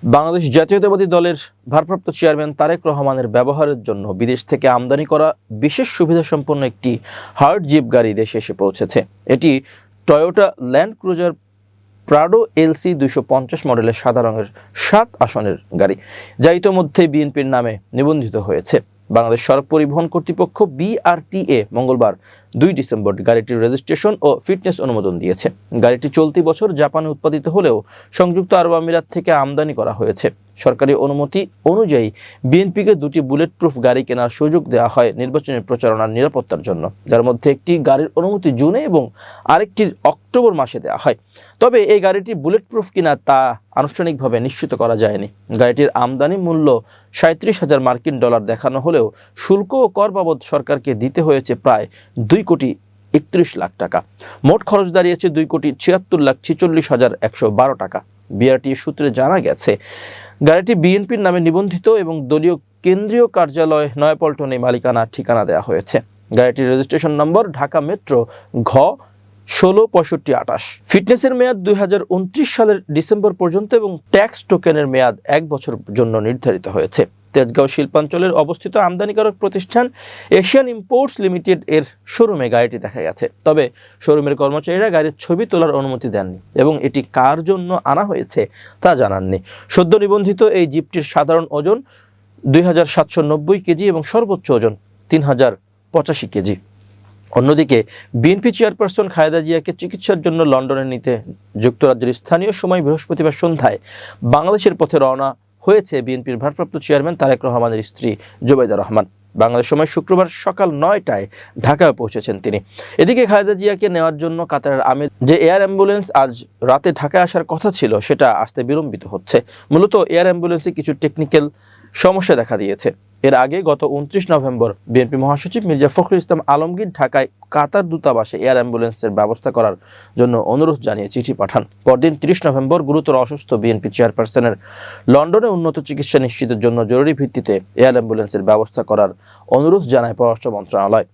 বাংলাদেশ জাতীয়তাবাদী দলের ভারপ্রাপ্ত চেয়ারম্যান তারেক রহমানের ব্যবহারের জন্য বিদেশ থেকে আমদানি করা বিশেষ সুবিধাসম্পন্ন একটি হার্ড জিপ গাড়ি দেশে এসে পৌঁছেছে। এটি Toyota land cruiser Prado LC 250 মডেলের সাদা রঙের 7 আসনের গাড়ি, যা ইতোমধ্যে বিএনপির নামে নিবন্ধিত হয়েছে। বাংলাদেশ সড়ক পরিবহন কর্তৃপক্ষ BRTA মঙ্গলবার 2 ডিসেম্বর গাড়িটির রেজিস্ট্রেশন ও ফিটনেস অনুমোদন দিয়েছে। গাড়িটি চলতি বছর জাপানে উৎপাদিত হলেও সংযুক্ত আরব আমিরাত থেকে আমদানি করা হয়েছে। সরকারি অনুমতি অনুযায়ী বিএনপিকে 2টি বুলেট প্রুফ গাড়ি কেনার সুযোগ দেওয়া হয় নির্বাচনী প্রচারণার নিরাপত্তার জন্য, যার মধ্যে একটি গাড়ির অনুমতি জুনে এবং আরেকটি অক্টোবর মাসে দেওয়া হয়। তবে এই গাড়িটি বুলেট প্রুফ কিনা তা আনুষ্ঠানিকভাবে নিশ্চিত করা যায়নি। গাড়িটির আমদানি মূল্য 37,000 মার্কিন ডলার দেখানো হলেও শুল্ক ও কর বাবদ সরকারকে দিতে হয়েছে প্রায় 2 কোটি 31 লাখ টাকা। মোট খরচ দাঁড়িয়েছে 2,76,46,112 টাকা। BRTA সূত্রে জানা গেছে, গাড়িটি বিএনপির নামে নিবন্ধিত এবং দলীয় কেন্দ্রীয় কার্যালয় নয়াপল্টনে মালিকানা ঠিকানা দেওয়া হয়েছে। গাড়িটির রেজিস্ট্রেশন নম্বর ঢাকা মেট্রো ঘ 166528। ফিটনেসের মেয়াদ 2029 সালের ডিসেম্বর পর্যন্ত এবং ট্যাক্স টোকেনের মেয়াদ 1 বছর জন্য নির্ধারিত হয়েছে। তেজগাঁও শিল্পাঞ্চলের অবস্থিত আমদানিকারক প্রতিষ্ঠান এশিয়ান ইম্পোর্টস লিমিটেড এর শোরুমে গাড়িটি দেখা গেছে। তবে শোরুমের কর্মচারীরা গাড়ির ছবি তোলার অনুমতি দেননি এবং এটি কার জন্য আনা হয়েছে তা জানাননি। সদ্য নিবন্ধিত এই জিপটির সাধারণ ওজন 2790 কেজি এবং সর্বোচ্চ ওজন 3085 কেজি। অন্যদিকে বিএনপি চেয়ারপারসন খালেদা জিয়াকে চিকিৎসার জন্য লন্ডনে নিতে যুক্তরাজ্যের স্থানীয় সময় বৃহস্পতিবার সন্ধ্যায় বাংলাদেশের পথে রওনা হয়েছে বিএনপির ভারপ্রাপ্ত চেয়ারম্যান তারেক রহমানের স্ত্রী জুবাইদা রহমান। বাংলাদেশ সময় শুক্রবার সকাল 9টায় ঢাকায় পৌঁছেছেন তিনি। এদিকে খালেদা জিয়াকে নেওয়ার জন্য কাতারের আমির যে এয়ার অ্যাম্বুলেন্স আজ রাতে ঢাকায় আসার কথা ছিল সেটা আসতে বিলম্বিত হচ্ছে। মূলত এয়ার অ্যাম্বুলেন্সে কিছু টেকনিক্যাল সমস্যা দেখা দিয়েছে। এর আগে গত 29 নভেম্বর বিএনপি মহাসচিব মির্জা ফখরুল ইসলাম আলমগীর ঢাকায় কাতার দূতাবাসে এয়ার অ্যাম্বুলেন্সের ব্যবস্থা করার জন্য অনুরোধ জানিয়ে চিঠি পাঠান। পরদিন 30 নভেম্বর গুরুতর অসুস্থ বিএনপি চেয়ারপারসনের লন্ডনে উন্নত চিকিৎসা নিশ্চিতের জন্য জরুরি ভিত্তিতে এয়ার অ্যাম্বুলেন্সের ব্যবস্থা করার অনুরোধ জানায় পররাষ্ট্র মন্ত্রণালয়।